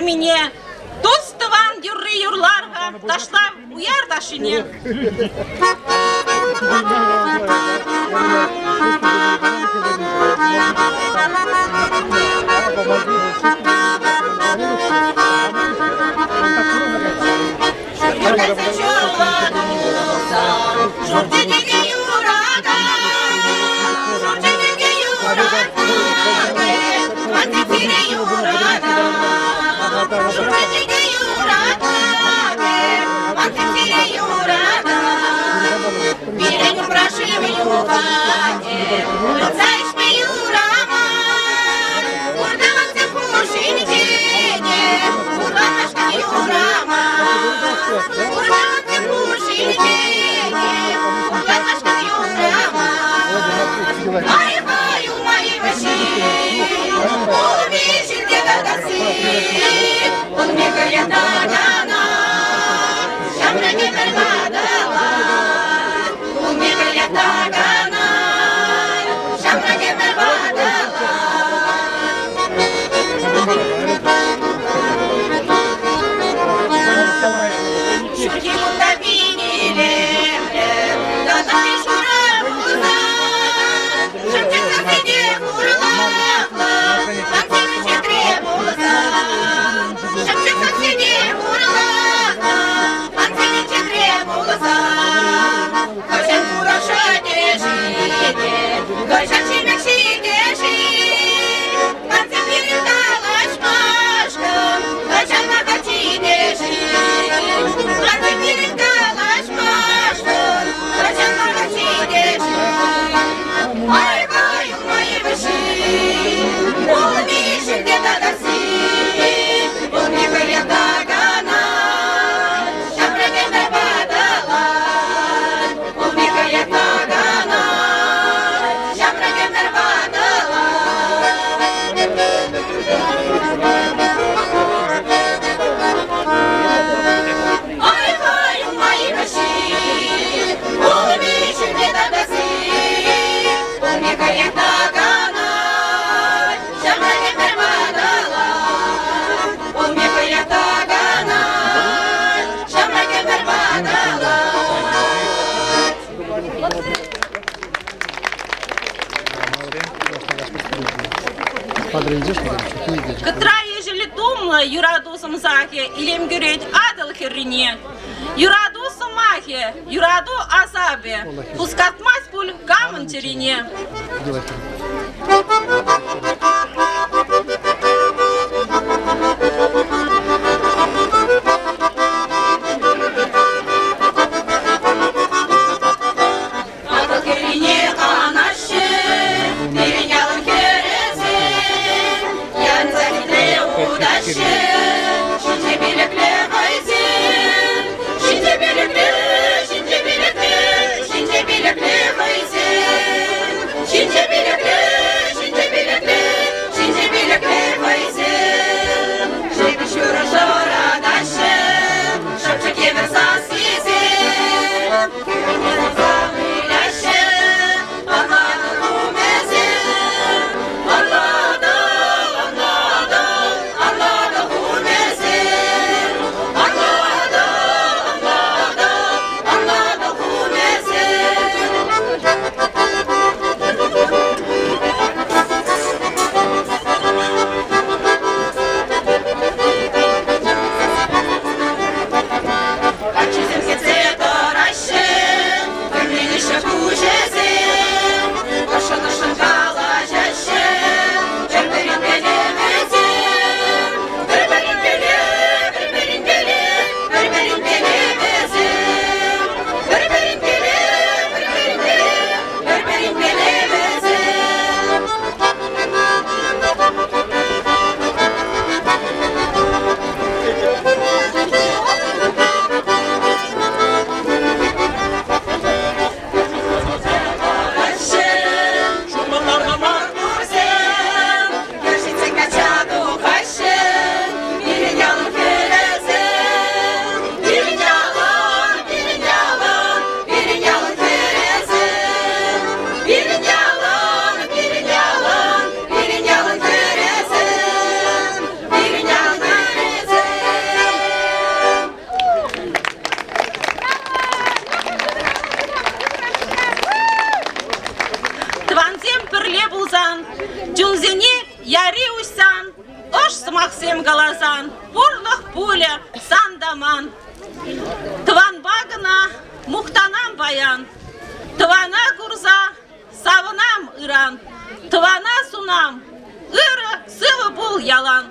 міне. Достыван юрри юрларға, таштап уяр ташыне. Кытра ежели думла юрадусам захе, илем гюреть адал херрине. Юраду сумахе, юраду азабе, пускатмась пуль камон терине. Şimdi bilekle, яри уйсан, ош смахсем галазан, бурлах пуля, сандаман. Тван багына, мухтанам баян, твана курза, савынам ыран, твана сунам, ыры сывы бул ялан.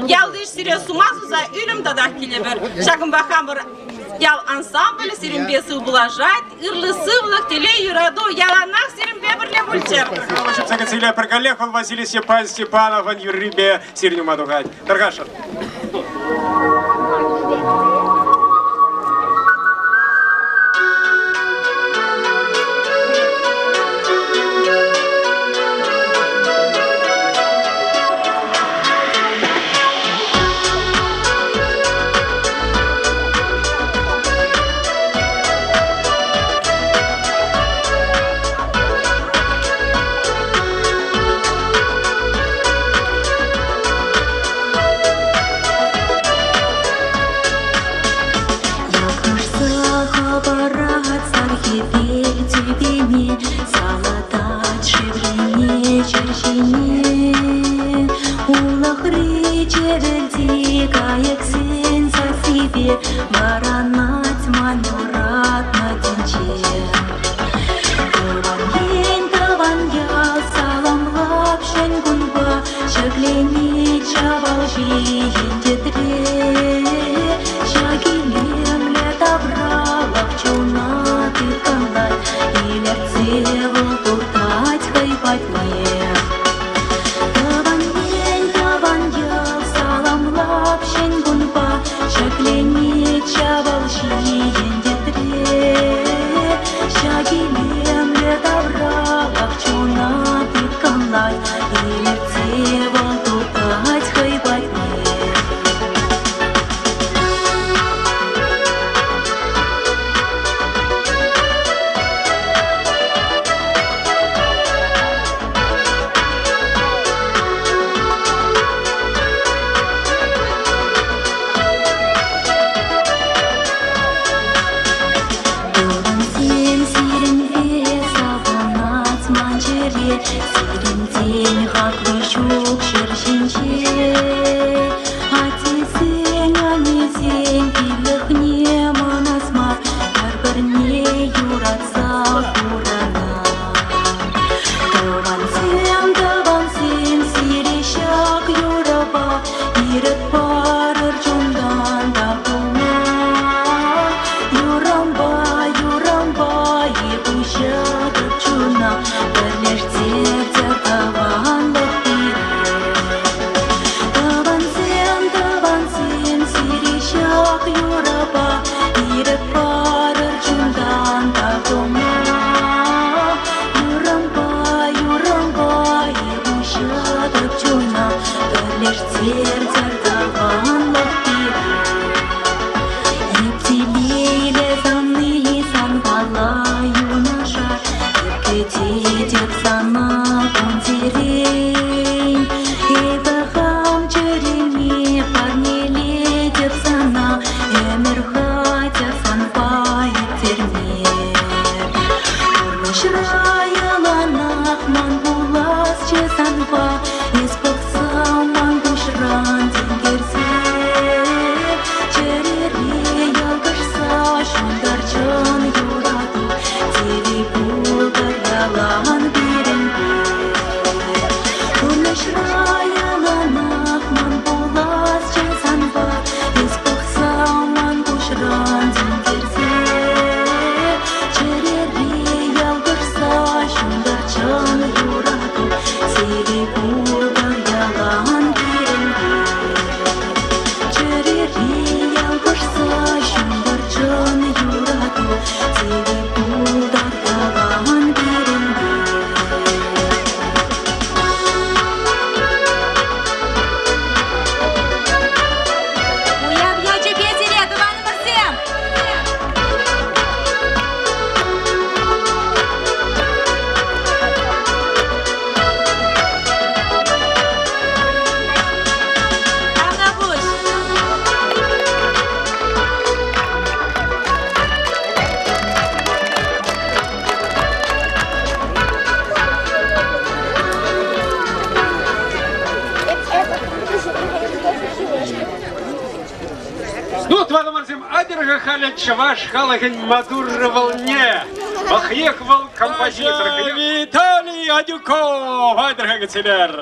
Ялдыш сире сумазуза үлüm dadak kilebir. Şakın bakamır yal ansambl sirin besi bulajat, ırlı sıvlık tele yuradu yalanak sirin bebirle bulçer. Вашим загацеля перкалехом Василий Степанов, Ван Юрибе, сирню мадугать. Таргаша. Шаглене чавал шиен детре, Baba, irip barır cundan tağıma. Юрamba, ебущадок чуна, Гарлеш церцер даванлық бири. Ептелейле занны санғала юнашар, Епкете деп сана контерейн. Эбі хам череме парнеле деп сана, Эмір хатя санбай термер. Шраяланах ман булас чесанба, Испоксал ман бушран тенгерзе. Черере ялгышса шундарчан юраду, Тели булгар ялан биренге. Шраяланах ман булас чесанба, Испоксал ман бушран тенгерзе. Şundarcan yuradı, Seri bulgar yalan birinde. Çereri yalvarsa şundarcan yuradı, Seri bulgar yalan birinde. Уяв я тебе зеленого всем! Ну, твоя марзим, адерга халят чаваш халаген мадур волне. Ахъехвал композитор Виталий Адюков, адерга гацелер.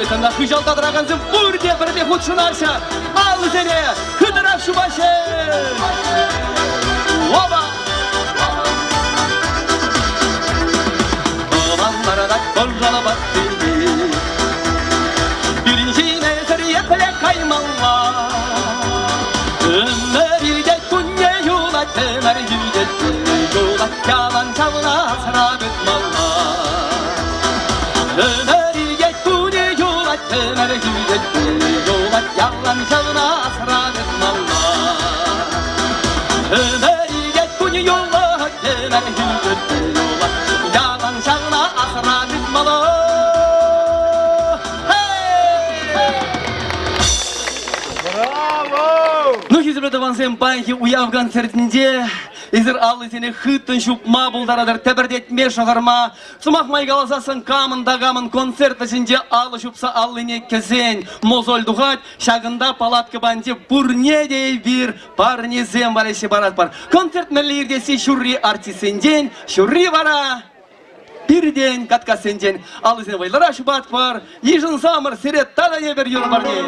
Өлітінді хыжалтадырағанзым бірде хұтшынарша. Ал зене, хыдырап шубашы. Оба! Оғанларада қоржалы баттың. Бірінші нәзір епле қаймалла. Өмірде күнне юла, темір юлде юла, ялан жалына сырабыт малла. Өмірде күнне юла, темір юлде юла, ялан жалына сырабыт малла. Өмірде күнне юла, темір юлде юла, ялан жалына сырабыт малла. Ну, хизбет авансем панхи уяв концертінде изер аллы сені хыттын шупма бұлдарадыр тәбірдетме шағарма. Сумақ майгаласасын камын концерт ішінде аллы шупса аллыне кезен. Мозоль дұғат шағында палатка банде бұрне дей бір парнезем бар еші барат бар. Концерт мәлірдесі шүрри артисенден, шүрри бара. Бірден каткасенден аллы сені байлара шубат бар. Ежін самыр серет тада не бір юр барне.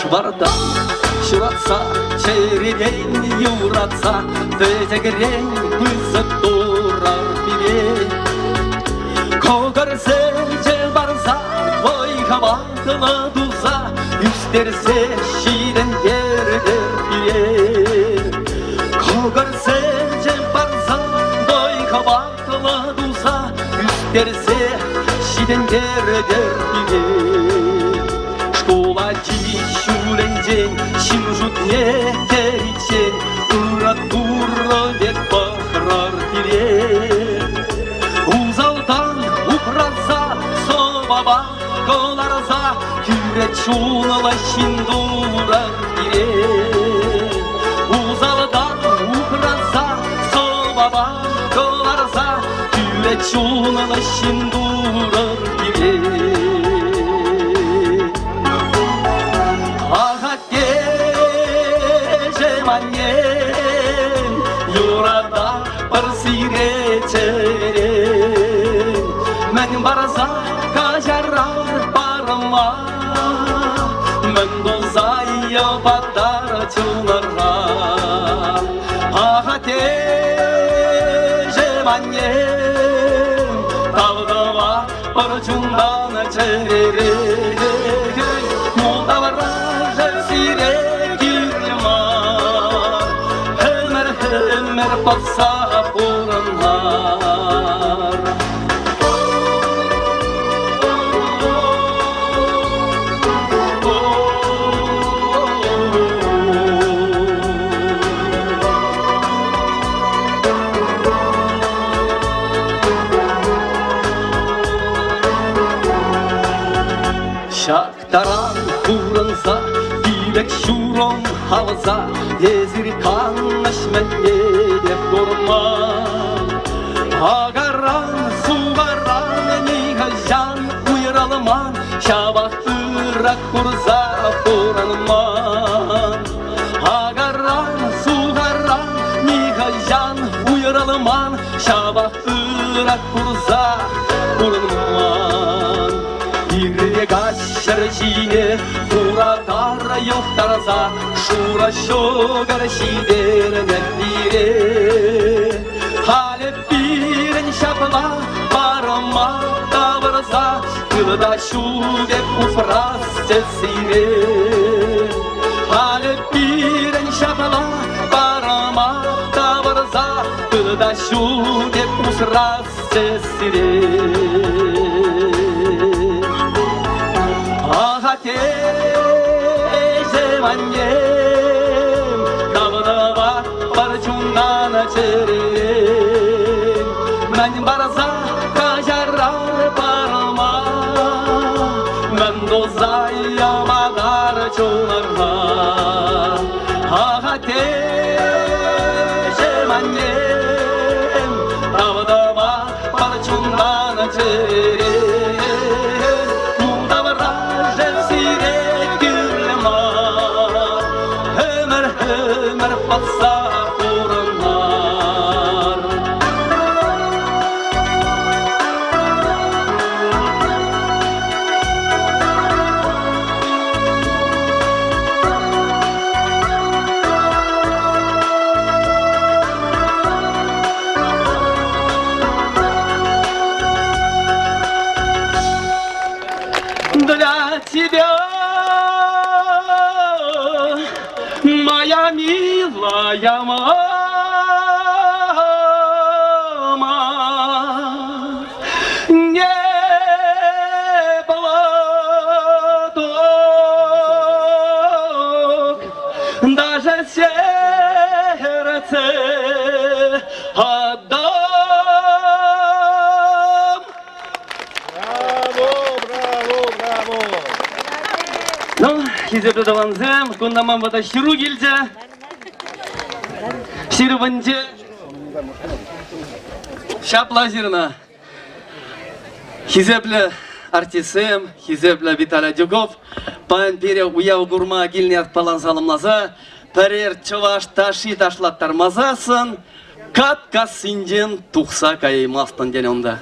Барда шыратса, череден юратса, тезегрен бұзып тұрар бере. Коғырсы жел барса, ойға батылы дұза, үстерсе шиден дердер бере. Коғырсы жел барса, ойға батылы дұза, үстерсе шиден дердер бере. Школа шүренден, шимжут не теричен, Ура-тура бек бақырар бере. Узалдан упраза, собаба коларза, Күрет шуныла шиндурар бере. Узалдан упраза, собаба коларза, Күрет шуныла шиндурар бере. Юрада бір сиретерен, Мән барса кажарар барыма, Мән дозайы бадар чуларға. Ағате жеманен, Талдыва бір жүнданы черерен, Молдавара жер сирек юрмар, Ömer batsa burunlar. Şaktaran kurunsa, Dilek şuron havza, Lezir kanış menye durma. Agaran, sugaran, nihajan, uyaralman, Şabak ırak kurza buranman. Agaran, sugaran, nihajan, uyaralman, Şabak ırak kurza buranman. Игре гашар жине, Уратара йохтарса, Шура шогар шидерне бире. Халеп бирен шапла, Барама табырса, Кылда шубек уфрас сесире. Халеп бирен шапла, Барама табырса, Кылда шубек уфрас сесире. Ағате жеманем, Кавдава бар чундана черен, Мән барса кажарар барма, Мән дозайя мадар чуларға. Ағате жеманем, Кавдава бар чундана черен, тебя, моя милая мама. Не платок, даже сердце отдам. Ну, хизепті даванзем, күндаман бата шыру келді. Шыру бінде. Шапла жирна. Хизеплі артисем, хизеплі Виталий Дюков. Пан пере уяу гурма келнет палан салымлаза. Пәрер чываш таши ташлаттар мазасын. Катка синден тухса каймастын ден онда.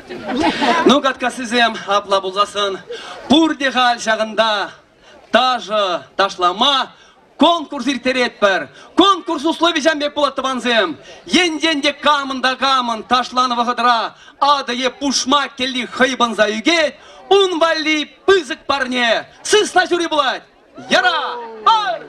Ну, катка сізем апла бұлзасын. Пурде хал шағында. Даже ташлама конкурс иртерет пер. Конкурс условий жамбек болатты банзем. Енденде камын да камын ташланы вағыдыра. Адые пушма келли хайбанза үйгет. Un вали пызык парне. Сыз на жюри булать. Яра! Ай!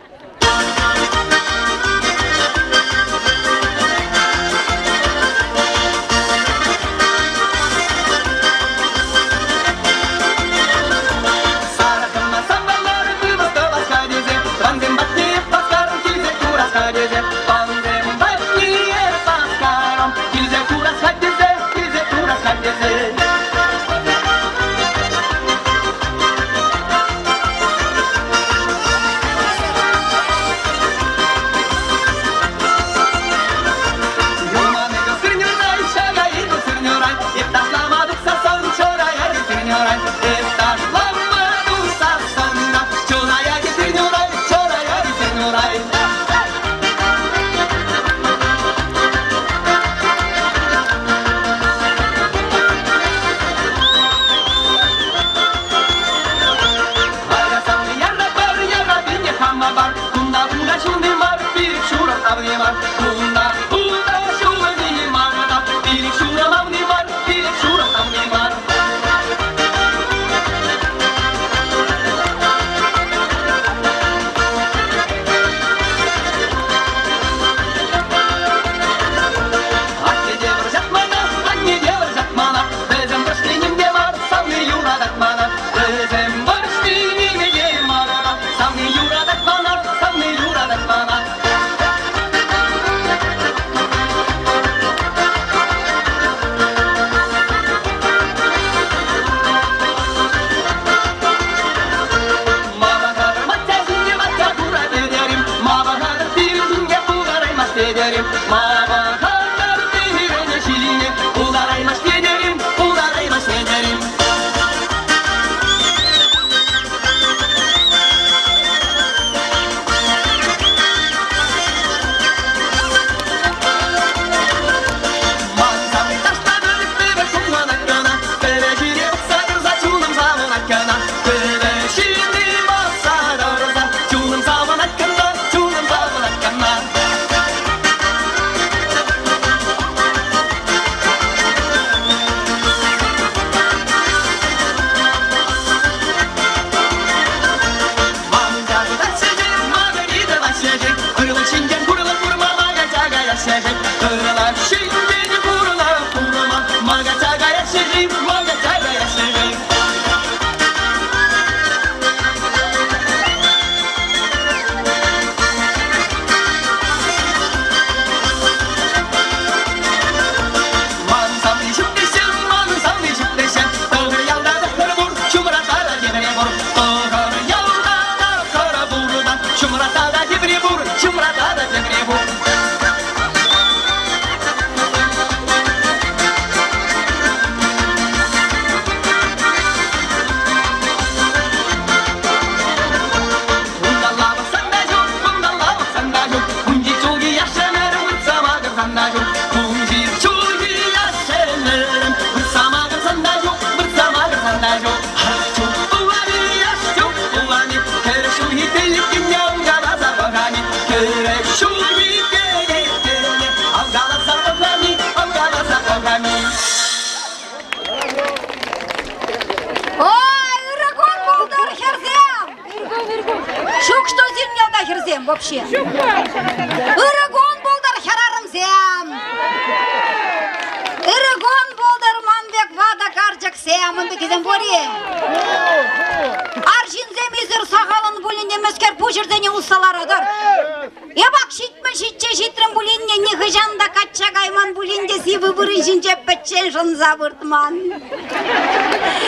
вообще. Ырыгон болдар херарым сем. Ырыгон болдар манбек вада каржак сем. Мынды кезен бори. Аршин земизір сағалын бұлінде мәскер пұжырдені ұсталарадар. Ебак шитмі шитче шитрін бұлінде негі жанда қатша қайман бұлінде сивы бұрын жінче пәтчен жын забыртман.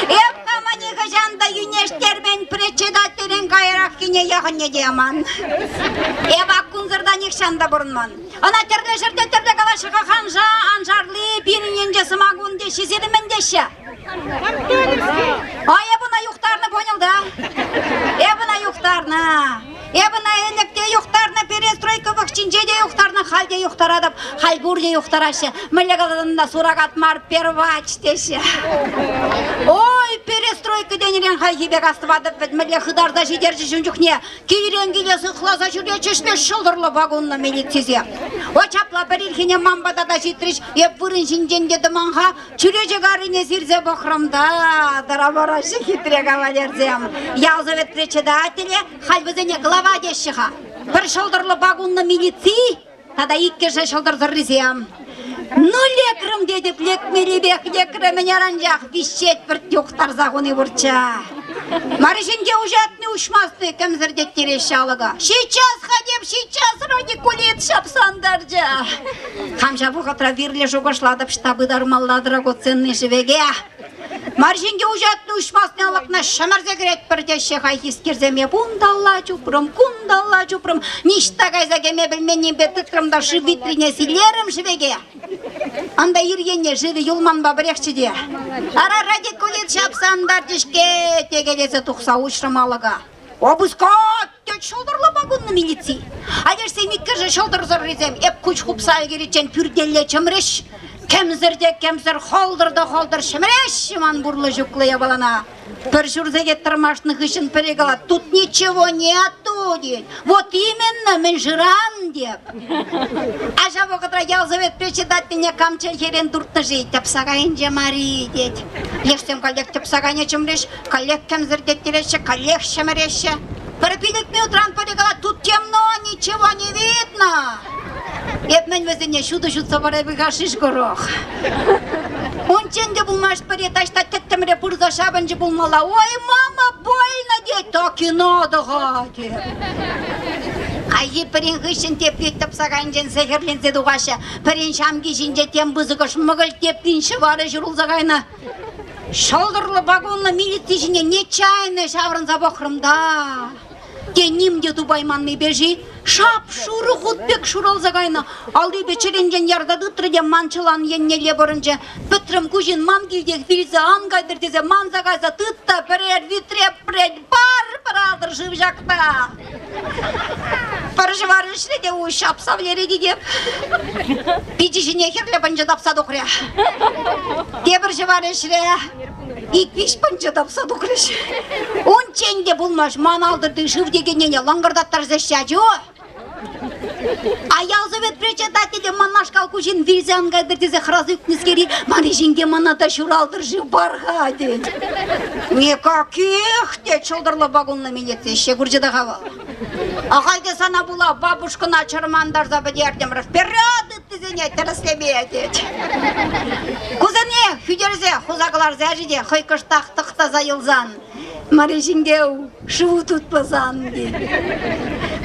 Еб қама негі жанда юнештермен председателен қайрақ кене яғын не дейман. Ебак күнзірда некшанда бұрынман. Ана терле жерде терле қалашыға қанжа анжарлы бірінен жасы мағунде шезелімен деші. Ай, бұна юқтарны понылда. Бұна юқтарны. Бұна енекте юқтарны перестройка вақчинжеде юқтарны халде юқтарадып, халгурде юқтарашы. Мүлі қаладында сурағат мар первач деші. Ой, перестройка денерен халгебек астывадып бәд мүлі қыдарда жидержі жүнжіқне. Кейрен келесі қыласа жүрде чешмеш шылдырлы вагонны милицизе. О чапла бір елхене мамбада да житріш, вырын жинженде дыманға, чүреже ғарыне зірзе бұқырымда, дарабарашы хитре кавалерзем. Ялзавет председателе, халбызыне глава дешіға. Бір шылдырлы вагонны милици, тада иккеше шылдырзыррызем. Ну лекрым дедіп, лекмеребек, лекрымын аранжақ, вещет бір тюқтар зағыны бұрча. Марышынде ужатны ушмасты кәмзірдеттереші алыға. Сейчас ходеп, сейчас радикулет шапсандар жа. Хамжа бұғатра верлі жоғашладып штабы дармалла драгоценный живеге. Марышынде ужатны ушмасты алықна шамарзе керет бірдеші қайхискерземе бұндалла чупрым, күндалла чупрым. Ништа қайзагеме білменен бетітрымда шывитрине силерім живеге. Анда иргенне живі юлманба бірекшіде. Ара радикулет шапсандар дешке тегелесі тұқса ұшырмалыға. Обыскат! Тет шылдырлы вагонны милици. Адерсе миккержі шылдырзыр резем. Эп күч құпсай керечен пүрделле чымреш. Кемзірде кемзір холдырды холдыр шымреш. Шыман бұрлы жүклыя балана. Бір жүрзеге тұрмашны хышын перегала. Тут ничего нету, дед. Вот именно мен жыран, деп. Ажа вақытра ялзавет председателіне камча херен дұртны жей. Тапсағайын жамари, дед. Лешсем коллег тапсағайын чымреш. Коллег кемзірде тереші, коллег шымреші. Перепилікме утран перегала. Тут темно, ничего не видно. Еп мен өзіне шуды-шуд собарай бұғашыш көріқ. Онченде бұлмаш бірет ашта тәттіміре бұрза шабынжы бұлмала. Ой, мама, больно, дед, так и надыға, дед. Қайы пірін ғышын тепет тапсаған жен сәхерленсе дұғашы. Пірін шамги жинже тем бұзығыш мұғыл тептінші бары жүрілзағайны. Шалдырлы вагонны милиция нечайны шаврынса боқырымда. Денімде дубайманны бежи, шап шуры ғудбек шуралзағайны. Алды бечеренжен ярдады тұрден манчылан еннеле бұрынжы. Бүттірім күжін ман келдек вилзі аңғайдыр дезе манзағайза тұтта бірер витреп пред бар адыр жып жақта. Бір жывар үшреде ой шап савлереде деп. Пичішіне херле бұнжы дапса дұқыря. Дебір жывар үшре. Иквиш бұнжы дапса дұқырыш. Он ченде бұлмаш ман алдырды жып дегенене лаңғырдаттар зәшча жо. Аялзавет председателі манашқал күжін вилзі аңғайдыр дезе қыразы үкнізгері маны жинге манада шуралдыр жып барға дед. Никаких дед шылдырлы вагонны милиция ше күржеді қавал. Ағайды сана бұла бабушкына чырмандар забы дердем вперед тізіне тіріслеме дед. Күзіне хүдерзе хузағылар зәжіде қойқыштақтықта зайылзан. Марежингеу шыву тұтпазан дед.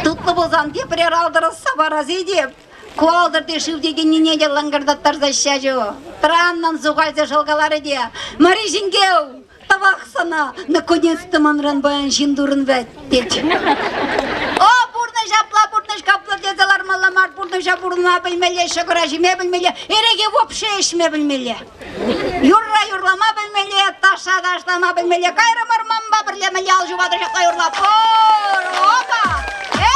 Тұтлы болзан тепірер алдырылса баразе деп. Куалдырды шыв деген ненеде лаңғырдаттар зайша жо. Траннан зуғайзы жылғалары де. Марежингеу тавақсана наконец-то манран баян жиндурын вәт дед. О, бұрны жапла, бұрны шкапла дезалар маламар, бұрны жапурна білмеле, шықыра жеме білмеле, ереге вопше ешме білмеле. Юрлама білмеле, таша-таштама білмеле, қайры мұрмамба бірлемеле, ал жубады жақта юрлап. Опа! Ра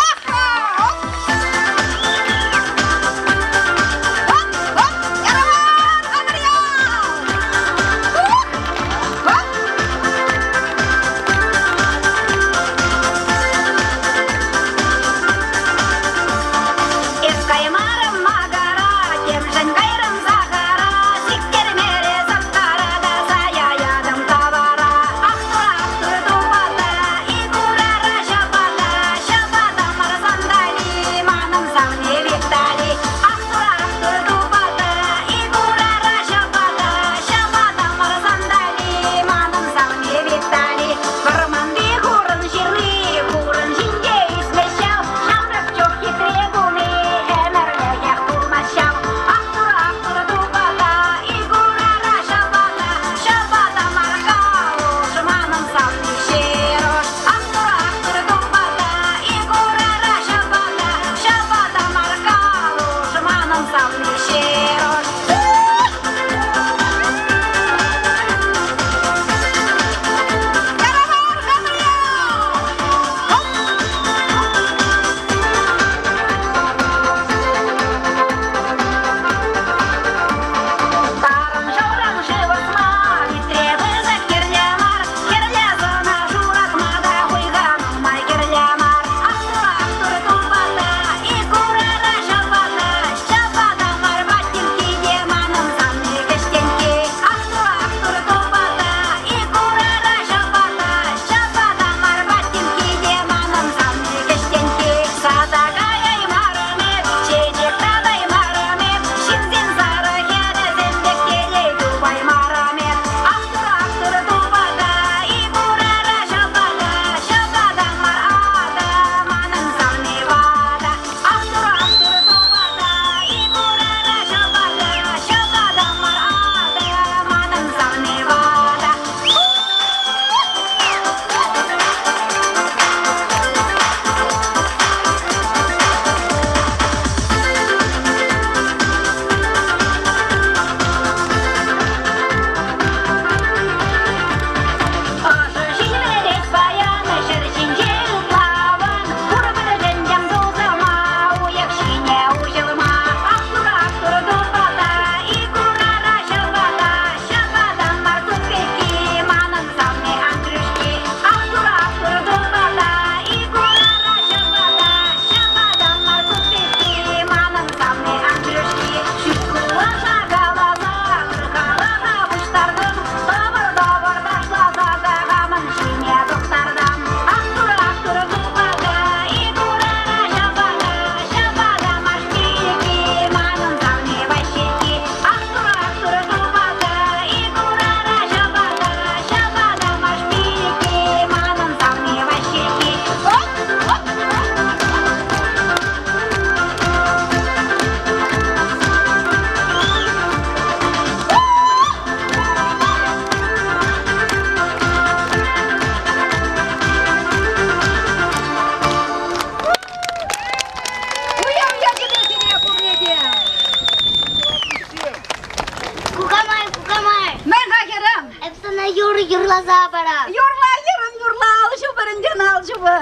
юрлаза бара. Юрла, ерін, юрла, алшы бірінден алшы бір.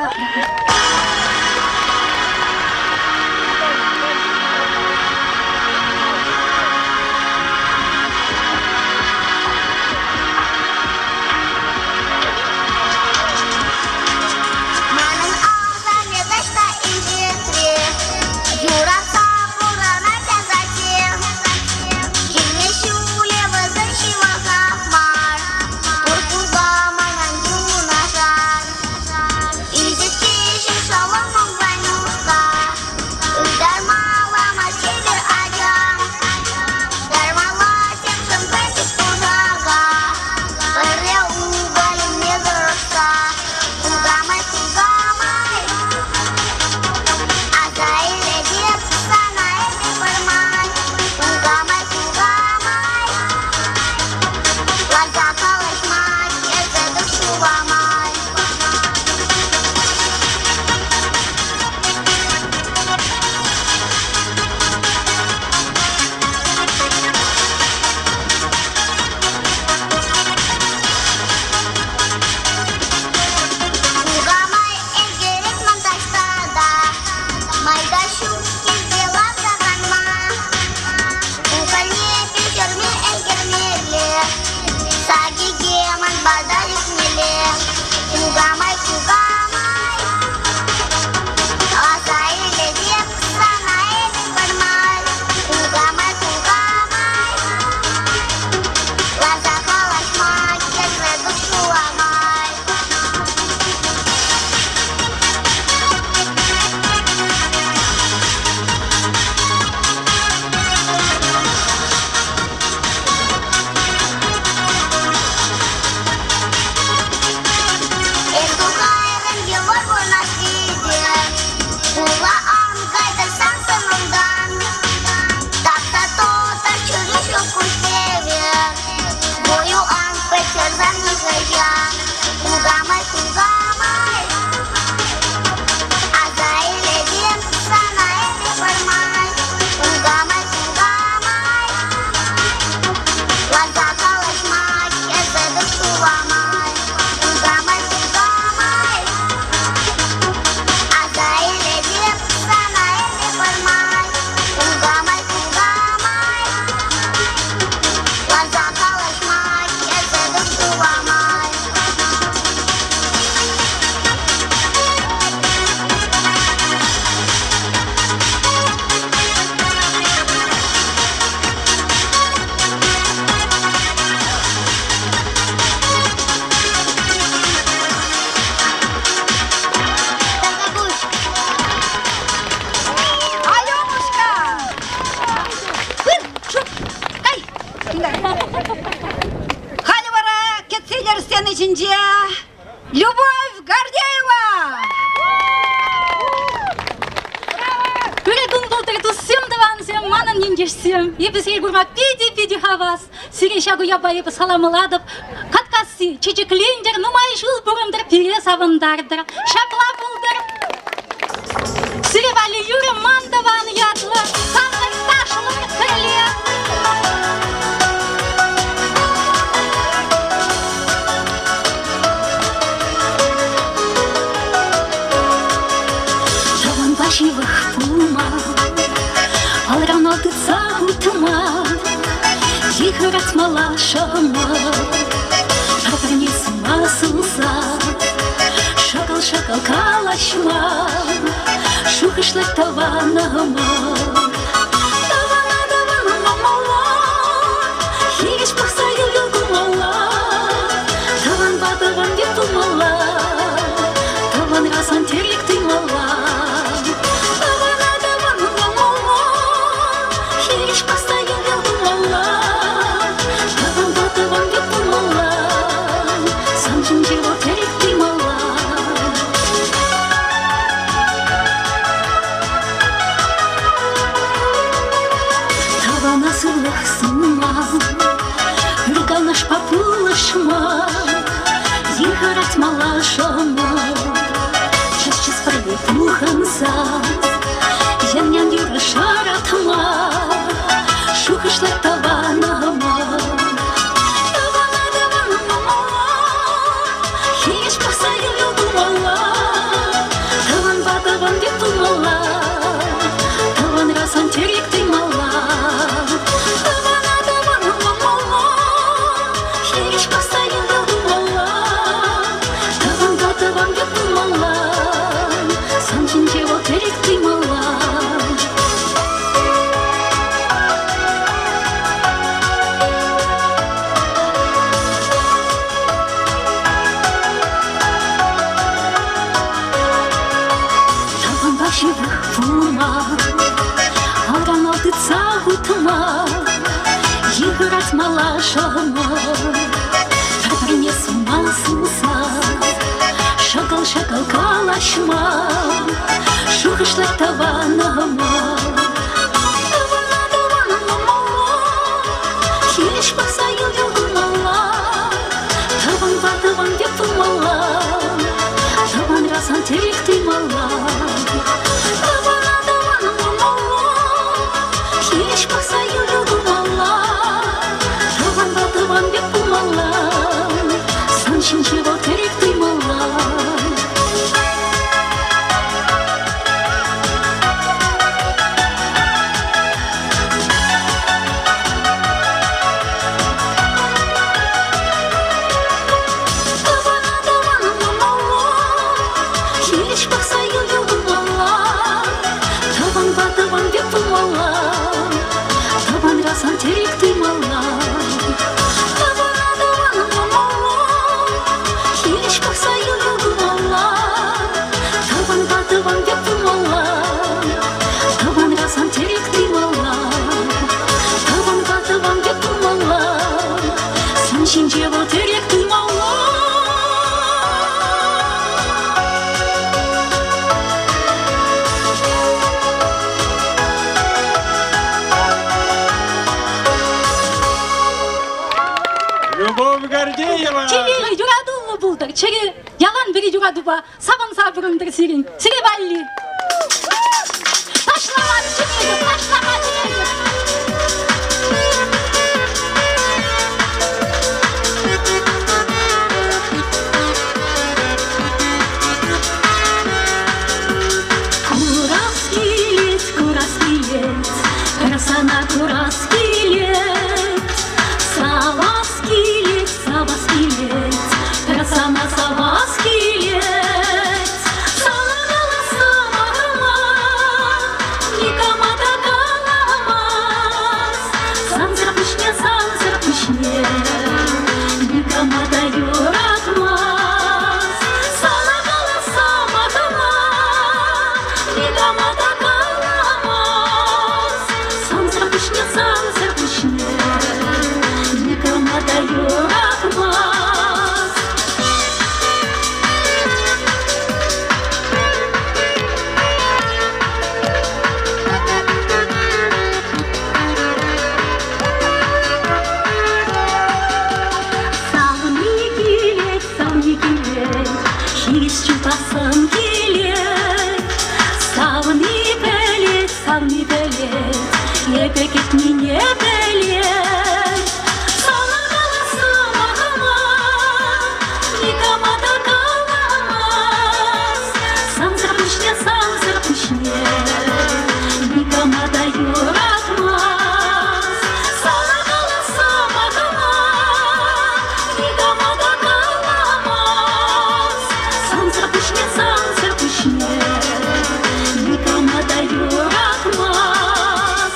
Манын ауза медашта инжетре. Юраса пурана жазате. Кемешуле вызычива хахмар. Туркуза манан юнашар. Изеткеши шаломом ванюшка. Дармала мачевер адям. Дармала текшем петик тужага. Пыре уголем не заросла. Кугамай, кугамай. Азаиле деп sana эти формай. Кугамай, кугамай. Глаза калашмай, сердце душу ломай. Кугамай, эльгерек монтажтада. Майдашу кездела сағанма. Кукольне печерме эльгермеле. Сагиге манбадалик меле. Кугамай, кугамай. Азаиле деп sana эти формай. Кугамай, кугамай. Глаза калашмай, сердце душу ломай. Эндухайрен Георгу наследие. Була ангайдар сансынымдан. Такта тотар чуришо куштеве. Бою анг петерзан нызыя. Кугамай, кугамай. Азаиле деп sana эти формай. Кугамай, кугамай. Глаза калашмай, сердце душу ломай. Кугамай, кугамай. Азаиле деп sana эти формай. Кугамай, кугамай. Глаза калашмай, сердце душу ломай. Аленушка! Бір, шуп, қай! Халі бара, кетселер сен ішінде. Любовь Гордеева! Күрегін бұлтырды сем дывансем, манын еңгешсем. Ебіз елгұрма педи хавас. Сирешагу ябайып саламыладып. Каткасы, чечеклендер, нумай жыл бұрымдыр, пире савындардыр. Шакла бұлдыр. Сиревали юры мандаван ятлы. Санлар ташлар кірле. Жаван башивых пума. Ал рано тыца утма. Тихо рацмала шама. Шапырне сумасылса. Шакал калашма. Шухышлык таванама. Тавана мамала. Хигеш пахса юл гумала. Таван бадаван ветумала. Таван расан терек тымала. Тавана мамала. Хигеш пахса юл гумала. Таван бадаван ветумала. Санжын живо терек тымала. Насылых сынма, Рыганаш попылышма, Ехарать малашама, Час-час прыгай пуханса, Ян-ян юры шаратма, Шухышлар таванама. Тавана-давана-мама, Hiç basayım yıldım Allah Tavan yapım Allah Sançınca o teriktim Allah Tavan başı vurma Алдан алтыца утыма Йыгыратмала шағыма Тартырне сума сумса Шакал калашма Шуғышлар табаныма Табана Хеш баса йылдымала Табан депымала Табан расан теректимала Hiç basa yürüdüm Allah Tavan yapım Allah Sen şimdi o teriktim Allah Hiç basa yürüdüm Allah Tavan yapım Allah Taban rasan teriktim Allah Hiç basa yürüdüm Allah Tavan yapım Allah Taban rasan teriktim Allah Tavan yapım Allah Sen şimdi o teriktim Allah Любовь Гордеева! Çeviri yuradı buldur. Çeviri yalan biri yuradı ba. Saban sabırındır sirin. Siri balli. Taşlama çeviri. Taşlama çeviri. Курас килет. Красана курас килет. Savas kilit, Красана savas kilit. Salagala samagama, никому догаламас. Сам запышне, никому даю радмас. Салагала самагама, никому догаламас. Сам запышне, никому даю радмас. Савны килет, хис чупасан килет. Савны белет, епекет мине белет. Салагала самагама, никому догаламас. Сам запышне, никому даю радмас. Салагала самагама, никому догаламас. Сам запышне, никому даю радмас.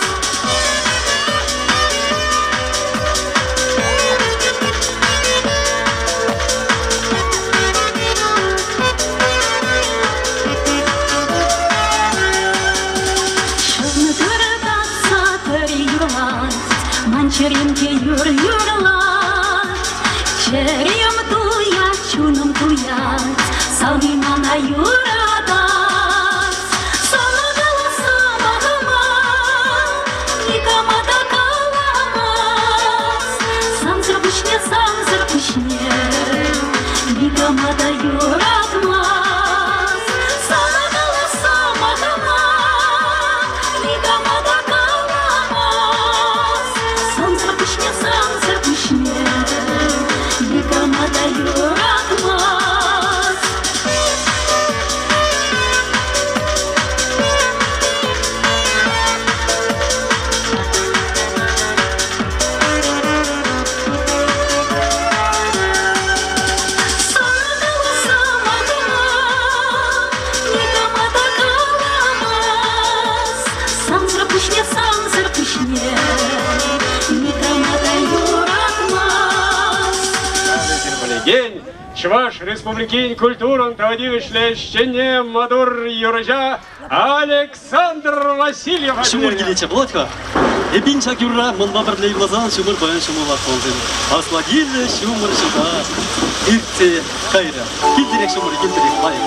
Манчеринке юрлат, черем туят, чуном туят, салминана юрадат. Салагала самагама, никому догаламас. Сам запышне, никому даю радмас. Салагала самагама, никому догаламас. Сам запышне, никому даю радмас. день. Чуваш республики культурын тавдивишле щене мадур юрыжа Александр Васильев. Шумыр келече, Володька. Эпинчак юрра, мында бірлей глазан, шумыр баян шумыла қолден. Асладилі шумыр шуға. Иртсе қайра. Келдерек шумыр, келдерек лайық.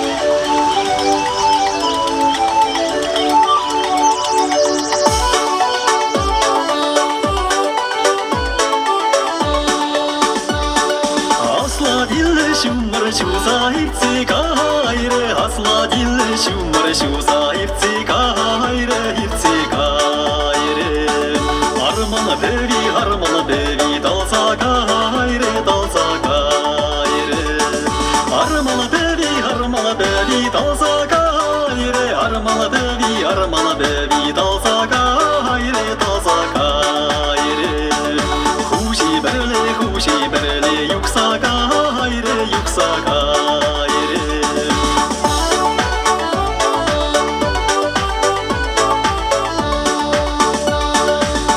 Шумыр шуза иртсе кайры, асладилі шумыр шуза иртсе кайры, иртсе кайры. Арманы беви, далса кайры, далса кайры. Арманы беви, далса кайры, арманы беви, далса кайры, далса кайры. Хуши бірле, юкса кайры, юкса кайры.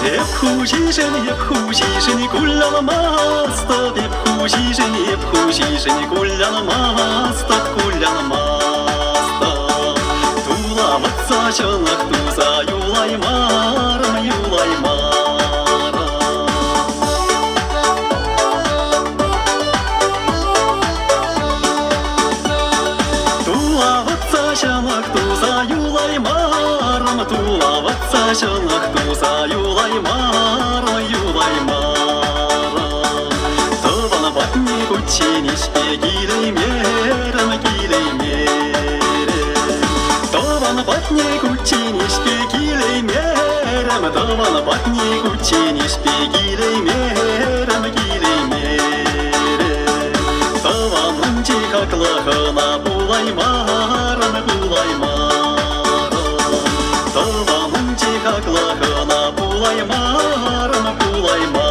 Еп хушишен, кулянмастат, еп хушишен, кулянмастат, кулянмастат. Туламатса чанак туза, юлаймарым, юлаймарым. Туламатса чанак туза, юлаймарым, туламатса чанак туза, юлаймарым, юлаймарым. Тывана батни кученишпе килеймерым, килеймерым. Тывана батни кученишпе килеймерым, тывана батни кученишпе килеймерым, килеймерым. Тыванын чикаклыхына булаймарым, булаймарым. Тыванын чикаклыхына булаймарым, булаймарым.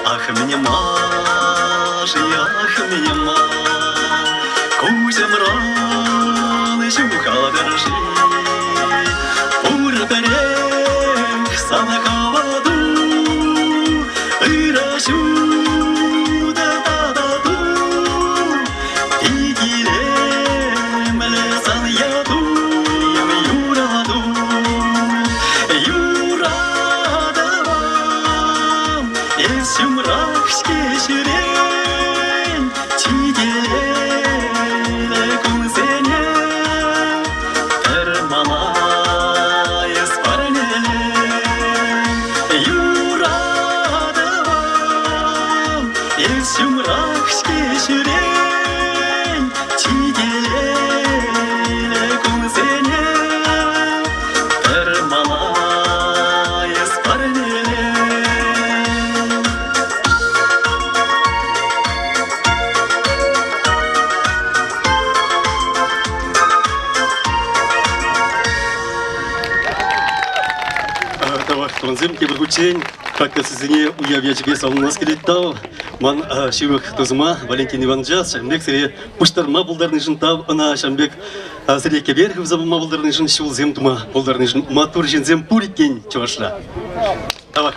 Ах, мне мажи, ах, мне ма, кузем раны, щука держи. Пур берег, санахаваду, иращу, да-да-да-ду, игилем, лесан яду, юраду, юрадавам, сюмрахшке ширень, чиделе кунсене, термалая спарнеле, юрадавам, сюмрахшке ширень, чиделе кунсене, термалая спарнеле. Учень, как-то сізіне уявячыге салынмас келет тау. Ман шивық тозыма Валентин Иванович, шамбек сіре пұштарма бұлдарын жын тау, ана шамбек сіре кеберхів забыма бұлдарын жын шул зем тума, бұлдарын жын матур жын зем пуриккен чавашра. Давай.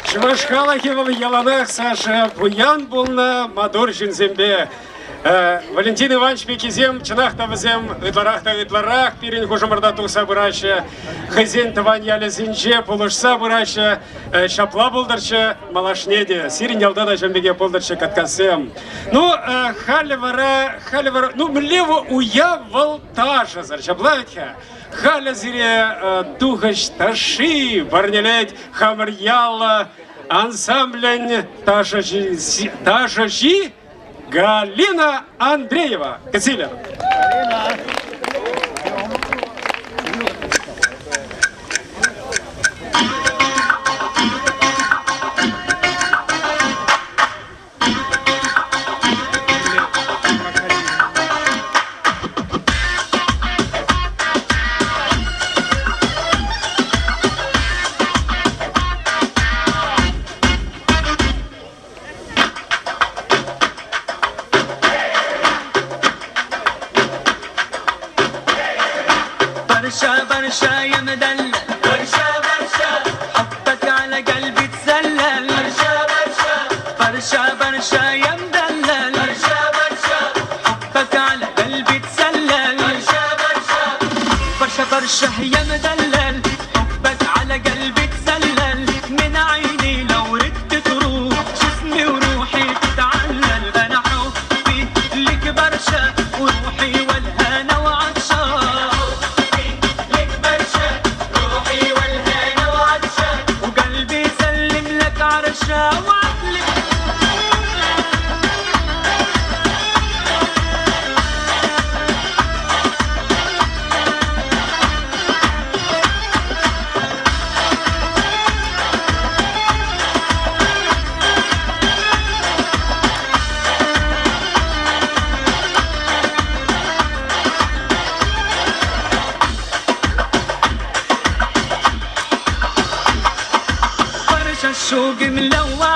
Шымашқала кевал яланақ Саша, буян болна мадур жінзембе. Валентин Иванович пекизем, чынақта візем, ытларақ, перен хожымырда туса бұрайшы, хызен тыван ялі зінже, пулышса бұрайшы, шапла болдыршы, малашнеде, сирин ялдада жамбеге болдыршы каткасем. Ну, халі вара, ну, млево уявал тажазар, шаплавитха. Халя зире тухаш таши, барнелет хамар ялла, ансамблен тажажи, Галина Андреева, Кацилер. برشا يا مدلل برشا حبك على قلبي تسلل برشا يا مدلل حبك على قلبي تسلل برشا يا مدلل حبك على قلبي تسلل من عيني لو ردت تروح جسمي وروحي تتعلل انا حبي لك برشا وروحي والهنا وعطشان الشوق ملون